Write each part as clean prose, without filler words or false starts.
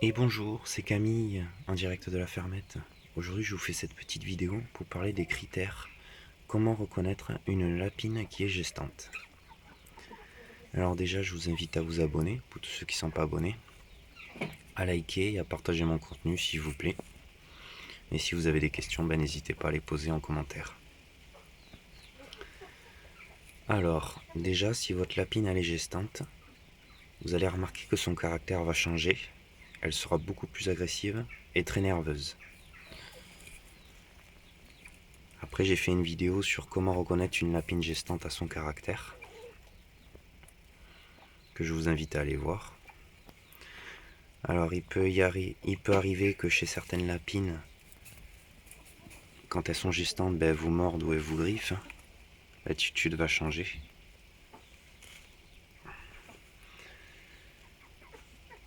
Et bonjour, c'est Camille en direct de la fermette. Aujourd'hui je vous fais cette petite vidéo pour parler des critères. Comment reconnaître une lapine qui est gestante. Alors déjà je vous invite à vous abonner, pour tous ceux qui ne sont pas abonnés, à liker et à partager mon contenu s'il vous plaît. Et si vous avez des questions, n'hésitez pas à les poser en commentaire. Alors déjà si votre lapine elle est gestante, vous allez remarquer que son caractère va changer. Elle sera beaucoup plus agressive et très nerveuse. Après j'ai fait une vidéo sur comment reconnaître une lapine gestante à son caractère, que je vous invite à aller voir. Alors il peut arriver que chez certaines lapines, quand elles sont gestantes, elles vous mordent ou elles vous griffent. L'attitude va changer.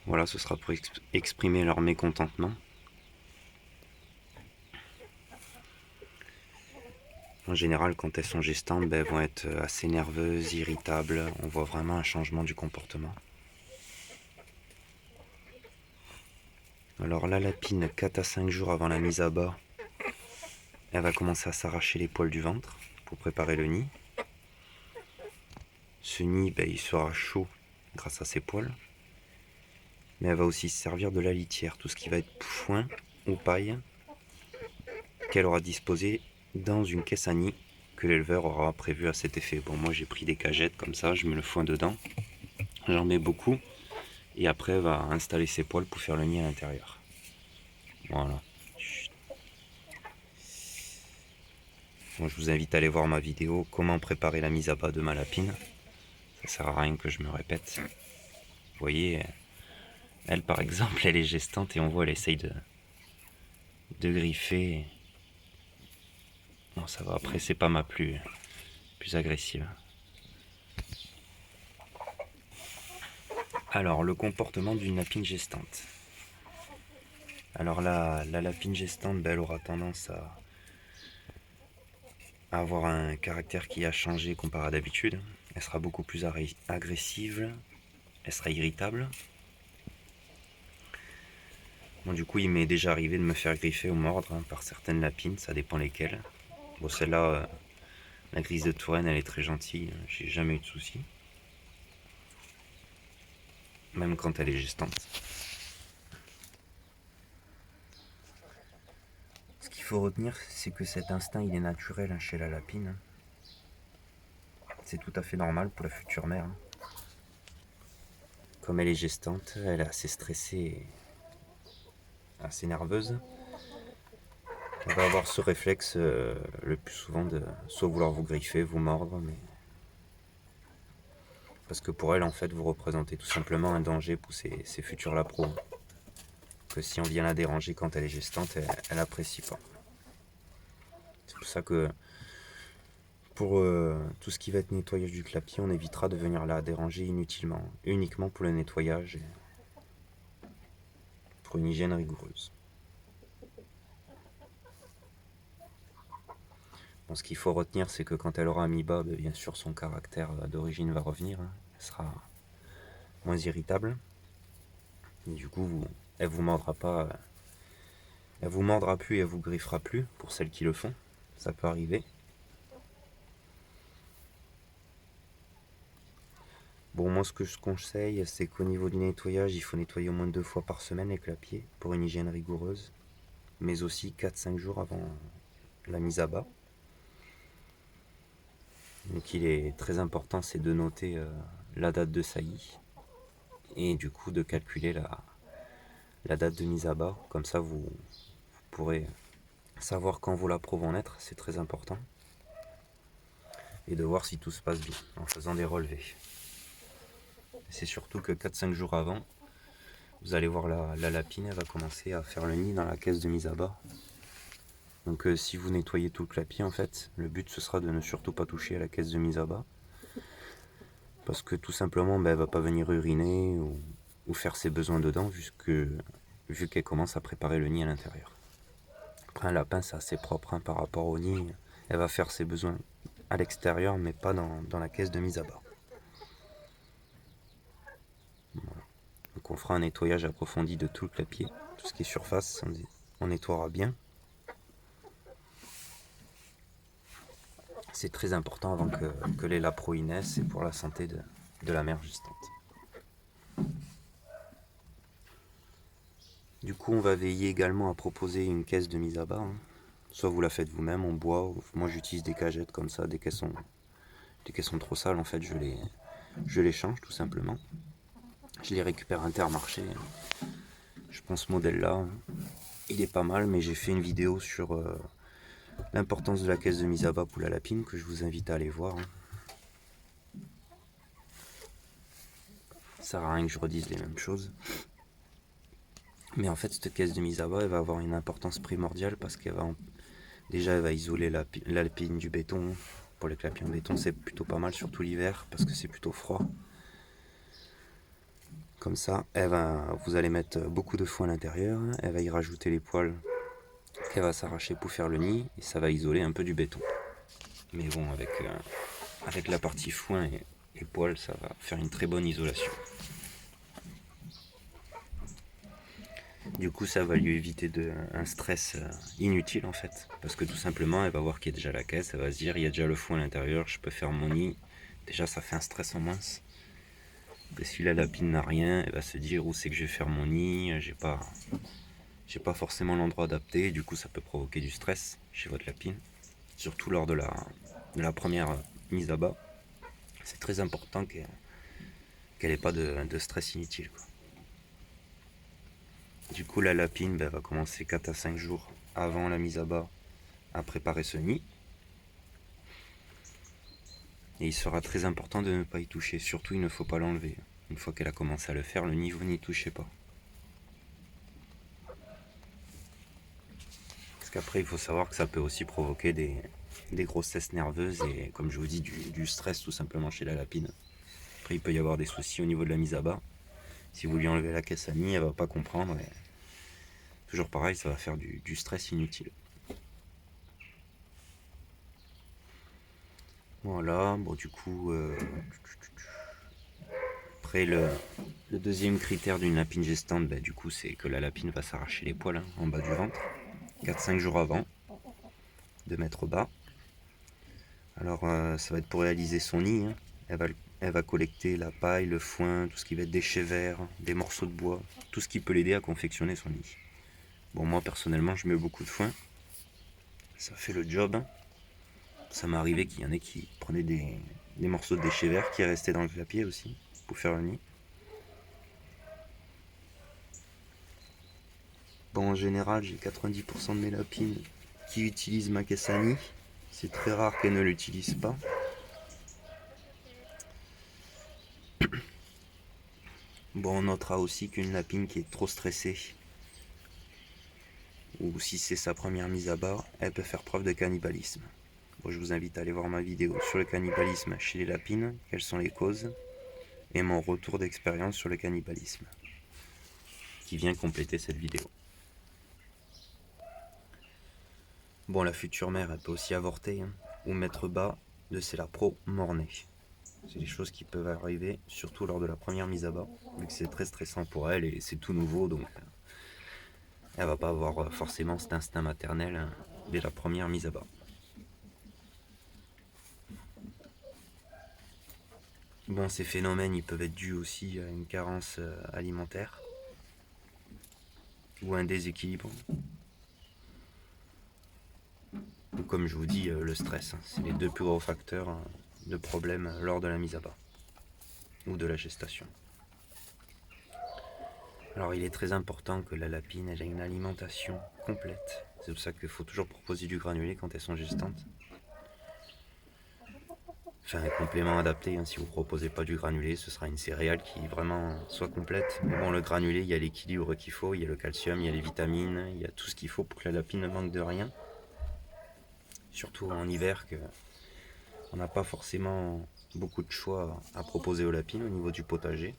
Voilà, ce sera pour exprimer leur mécontentement. En général, quand elles sont gestantes, elles vont être assez nerveuses, irritables. On voit vraiment un changement du comportement. Alors la lapine, 4 à 5 jours avant la mise à bas, elle va commencer à s'arracher les poils du ventre pour préparer le nid. Ce nid, il sera chaud grâce à ses poils. Mais elle va aussi se servir de la litière, tout ce qui va être foin ou paille, qu'elle aura disposé dans une caisse à nid que l'éleveur aura prévu à cet effet. Bon, moi j'ai pris des cagettes comme ça, je mets le foin dedans, j'en mets beaucoup, et après elle va installer ses poils pour faire le nid à l'intérieur. Voilà. Bon, je vous invite à aller voir ma vidéo comment préparer la mise à bas de ma lapine. Ça sert à rien que je me répète. Vous voyez, elle par exemple, elle est gestante et on voit elle essaye de griffer. Bon, ça va, après c'est pas ma plus agressive. Alors, le comportement d'une lapine gestante. Alors la lapine gestante, elle aura tendance à avoir un caractère qui a changé comparé à d'habitude. Elle sera beaucoup plus agressive, elle sera irritable. Bon, du coup, il m'est déjà arrivé de me faire griffer ou mordre par certaines lapines, ça dépend lesquelles. Bon, celle-là, la grise de Touraine, elle est très gentille, j'ai jamais eu de soucis. Même quand elle est gestante. Ce qu'il faut retenir, c'est que cet instinct, il est naturel chez la lapine. C'est tout à fait normal pour la future mère. Comme elle est gestante, elle est assez stressée, assez nerveuse. Elle va avoir ce réflexe le plus souvent de soit vouloir vous griffer, vous mordre, mais parce que pour elle, en fait, vous représentez tout simplement un danger pour ses futurs lapros. Que si on vient la déranger quand elle est gestante, elle apprécie pas. C'est pour ça que pour tout ce qui va être nettoyage du clapier, on évitera de venir la déranger inutilement, uniquement pour le nettoyage et pour une hygiène rigoureuse. Bon, ce qu'il faut retenir, c'est que quand elle aura mis bas, bien sûr, son caractère d'origine va revenir. Elle sera moins irritable. Et du coup, elle vous mordra pas. Elle vous mordra plus et elle vous griffera plus, pour celles qui le font. Ça peut arriver. Bon, moi, ce que je conseille, c'est qu'au niveau du nettoyage, il faut nettoyer au moins 2 fois par semaine les clapiers pour une hygiène rigoureuse. Mais aussi 4-5 jours avant la mise à bas. Donc il est très important, c'est de noter la date de saillie et du coup de calculer la date de mise à bas. Comme ça, vous pourrez savoir quand vos lapros vont naître, c'est très important. Et de voir si tout se passe bien en faisant des relevés. C'est surtout que 4-5 jours avant, vous allez voir la lapine, elle va commencer à faire le nid dans la caisse de mise à bas. Donc si vous nettoyez tout le clapier, en fait, le but ce sera de ne surtout pas toucher à la caisse de mise à bas. Parce que tout simplement, elle va pas venir uriner ou faire ses besoins dedans vu qu'elle commence à préparer le nid à l'intérieur. Après, un lapin, c'est assez propre par rapport au nid. Elle va faire ses besoins à l'extérieur, mais pas dans la caisse de mise à bas. Voilà. Donc on fera un nettoyage approfondi de tout le clapier, tout ce qui est surface, on nettoiera bien. C'est très important avant que les lapro naissent et pour la santé de la mère gestante. Du coup, on va veiller également à proposer une caisse de mise à bas. Soit vous la faites vous-même en bois, moi j'utilise des cagettes comme ça, des caissons trop sales, en fait, je les change tout simplement. Je les récupère Intermarché. Je pense ce modèle-là, il est pas mal, mais j'ai fait une vidéo sur l'importance de la caisse de mise à bas pour la lapine que je vous invite à aller voir. Ça sert à rien que je redise les mêmes choses. Mais en fait, cette caisse de mise à bas, elle va avoir une importance primordiale parce déjà, elle va isoler la lapine du béton. Pour les clapiers en béton, c'est plutôt pas mal, surtout l'hiver, parce que c'est plutôt froid. Comme ça, vous allez mettre beaucoup de foin à l'intérieur, elle va y rajouter les poils qu'elle va s'arracher pour faire le nid, et ça va isoler un peu du béton. Mais bon, avec la partie foin et poils, ça va faire une très bonne isolation. Du coup, ça va lui éviter un stress inutile en fait. Parce que tout simplement, elle va voir qu'il y a déjà la caisse, elle va se dire, il y a déjà le foin à l'intérieur, je peux faire mon nid. Déjà, ça fait un stress en moins. Et si la lapine n'a rien, elle va se dire, où c'est que je vais faire mon nid, j'ai pas forcément l'endroit adapté, du coup ça peut provoquer du stress chez votre lapine. Surtout lors de la première mise à bas. C'est très important qu'elle n'ait pas de stress inutile, quoi. Du coup, la lapine va commencer 4 à 5 jours avant la mise à bas à préparer ce nid. Et il sera très important de ne pas y toucher. Surtout, il ne faut pas l'enlever. Une fois qu'elle a commencé à le faire, le nid, vous n'y touchez pas. Parce qu'après, il faut savoir que ça peut aussi provoquer des grossesses nerveuses et, comme je vous dis, du stress tout simplement chez la lapine. Après, il peut y avoir des soucis au niveau de la mise à bas. Si vous lui enlevez la caisse à nid, elle va pas comprendre. Et toujours pareil, ça va faire du stress inutile. Voilà, bon du coup, après le deuxième critère d'une lapine gestante, du coup c'est que la lapine va s'arracher les poils en bas du ventre, 4-5 jours avant de mettre bas. Alors ça va être pour réaliser son nid, elle va collecter la paille, le foin, tout ce qui va être déchets verts, des morceaux de bois, tout ce qui peut l'aider à confectionner son nid. Bon, moi personnellement je mets beaucoup de foin, ça fait le job. Ça m'est arrivé qu'il y en ait qui prenaient des morceaux de déchets verts qui restaient dans le clapier aussi pour faire le nid. Bon, en général, j'ai 90% de mes lapines qui utilisent ma caisse à nid. C'est très rare qu'elles ne l'utilisent pas. Bon, on notera aussi qu'une lapine qui est trop stressée, ou si c'est sa première mise à bas, elle peut faire preuve de cannibalisme. Bon, je vous invite à aller voir ma vidéo sur le cannibalisme chez les lapines, quelles sont les causes, et mon retour d'expérience sur le cannibalisme, qui vient compléter cette vidéo. Bon, la future mère, elle peut aussi avorter, ou mettre bas de ses lapro mort-nés. C'est des choses qui peuvent arriver, surtout lors de la première mise à bas, vu que c'est très stressant pour elle et c'est tout nouveau, donc elle va pas avoir forcément cet instinct maternel dès la première mise à bas. Bon, ces phénomènes, ils peuvent être dus aussi à une carence alimentaire ou à un déséquilibre. Ou comme je vous dis, le stress. C'est les deux plus gros facteurs de problèmes lors de la mise à bas ou de la gestation. Alors il est très important que la lapine ait une alimentation complète. C'est pour ça qu'il faut toujours proposer du granulé quand elles sont gestantes. Enfin, un complément adapté, si vous ne proposez pas du granulé, ce sera une céréale qui vraiment soit complète. Mais bon, le granulé, il y a l'équilibre qu'il faut, il y a le calcium, il y a les vitamines, il y a tout ce qu'il faut pour que la lapine ne manque de rien. Surtout en hiver, on n'a pas forcément beaucoup de choix à proposer aux lapines au niveau du potager.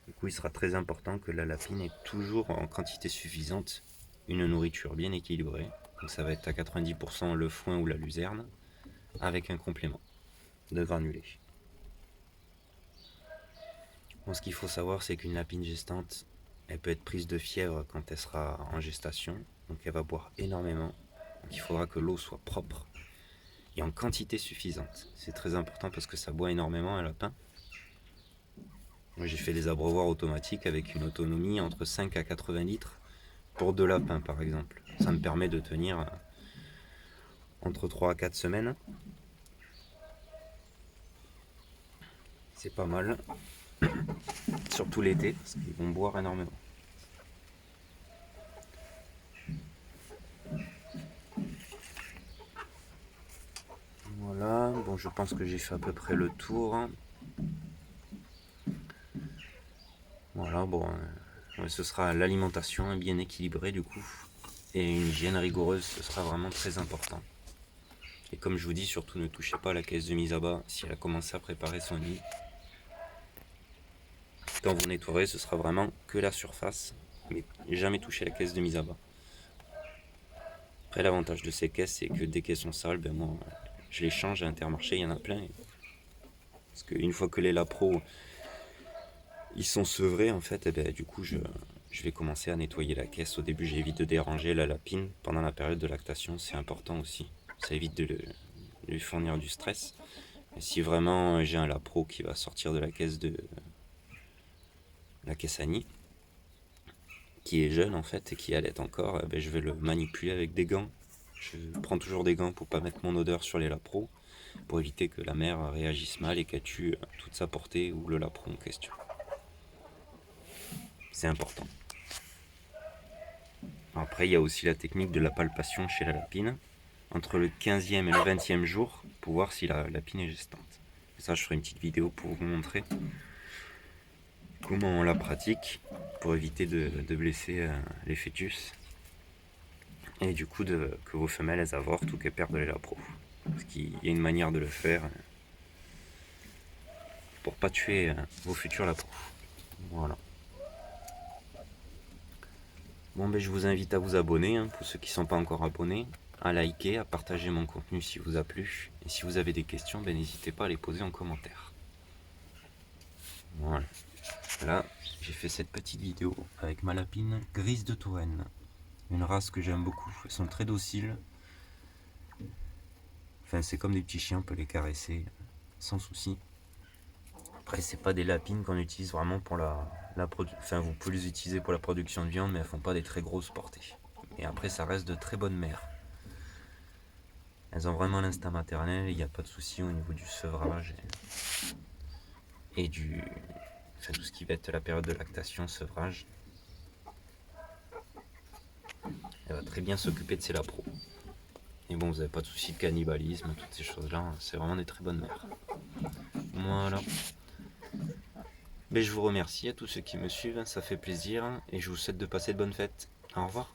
Du coup, il sera très important que la lapine ait toujours en quantité suffisante une nourriture bien équilibrée. Donc ça va être à 90% le foin ou la luzerne, avec un complément de granulé. Bon, ce qu'il faut savoir, c'est qu'une lapine gestante, elle peut être prise de fièvre quand elle sera en gestation, donc elle va boire énormément. Donc il faudra que l'eau soit propre et en quantité suffisante. C'est très important parce que ça boit énormément un lapin. Moi j'ai fait des abreuvoirs automatiques avec une autonomie entre 5 à 80 litres pour 2 lapins par exemple. Ça me permet de tenir entre 3 à 4 semaines. C'est pas mal, surtout l'été parce qu'ils vont boire énormément. Voilà, bon je pense que j'ai fait à peu près le tour. Voilà, bon, ce sera l'alimentation bien équilibrée du coup. Et une hygiène rigoureuse, ce sera vraiment très important. Et comme je vous dis, surtout ne touchez pas à la caisse de mise à bas si elle a commencé à préparer son nid. Quand vous nettoierez, ce sera vraiment que la surface, mais jamais toucher la caisse de mise à bas. Après, l'avantage de ces caisses, c'est que dès qu'elles sont sales, ben moi, je les change à Intermarché, il y en a plein. Parce qu'une fois que les lapros, ils sont sevrés, en fait, et ben, du coup, je vais commencer à nettoyer la caisse. Au début, j'évite de déranger la lapine. Pendant la période de lactation, c'est important aussi. Ça évite de lui fournir du stress. Et si vraiment j'ai un lapro qui va sortir de la caisse à nid, qui est jeune en fait et qui allait encore, ben, je vais le manipuler avec des gants. Je prends toujours des gants pour pas mettre mon odeur sur les lapros, pour éviter que la mère réagisse mal et qu'elle tue toute sa portée ou le lapro en question. C'est important. Après, il y a aussi la technique de la palpation chez la lapine, entre le 15e et le 20e jour, pour voir si la lapine est gestante. Et ça, je ferai une petite vidéo pour vous montrer comment on la pratique, pour éviter de blesser les fœtus. Et du coup, que vos femelles elles avortent ou qu'elles perdent les lapros. Parce qu'il y a une manière de le faire pour pas tuer vos futurs lapros. Voilà. Bon, ben je vous invite à vous abonner, hein, pour ceux qui ne sont pas encore abonnés, à liker, à partager mon contenu si vous a plu. Et si vous avez des questions, ben n'hésitez pas à les poser en commentaire. Voilà. Là, j'ai fait cette petite vidéo avec ma lapine grise de Touraine. Une race que j'aime beaucoup. Elles sont très dociles. Enfin, c'est comme des petits chiens, on peut les caresser sans souci. Après, c'est pas des lapines qu'on utilise vraiment pour la production. Enfin, vous pouvez les utiliser pour la production de viande, mais elles font pas des très grosses portées. Et après, ça reste de très bonnes mères. Elles ont vraiment l'instinct maternel, il n'y a pas de souci au niveau du sevrage et du. Enfin, tout ce qui va être la période de lactation, sevrage. Elle va très bien s'occuper de ses lapros. Et bon, vous n'avez pas de souci de cannibalisme, toutes ces choses-là, c'est vraiment des très bonnes mères. Voilà. Mais je vous remercie à tous ceux qui me suivent, ça fait plaisir, et je vous souhaite de passer de bonnes fêtes. Au revoir.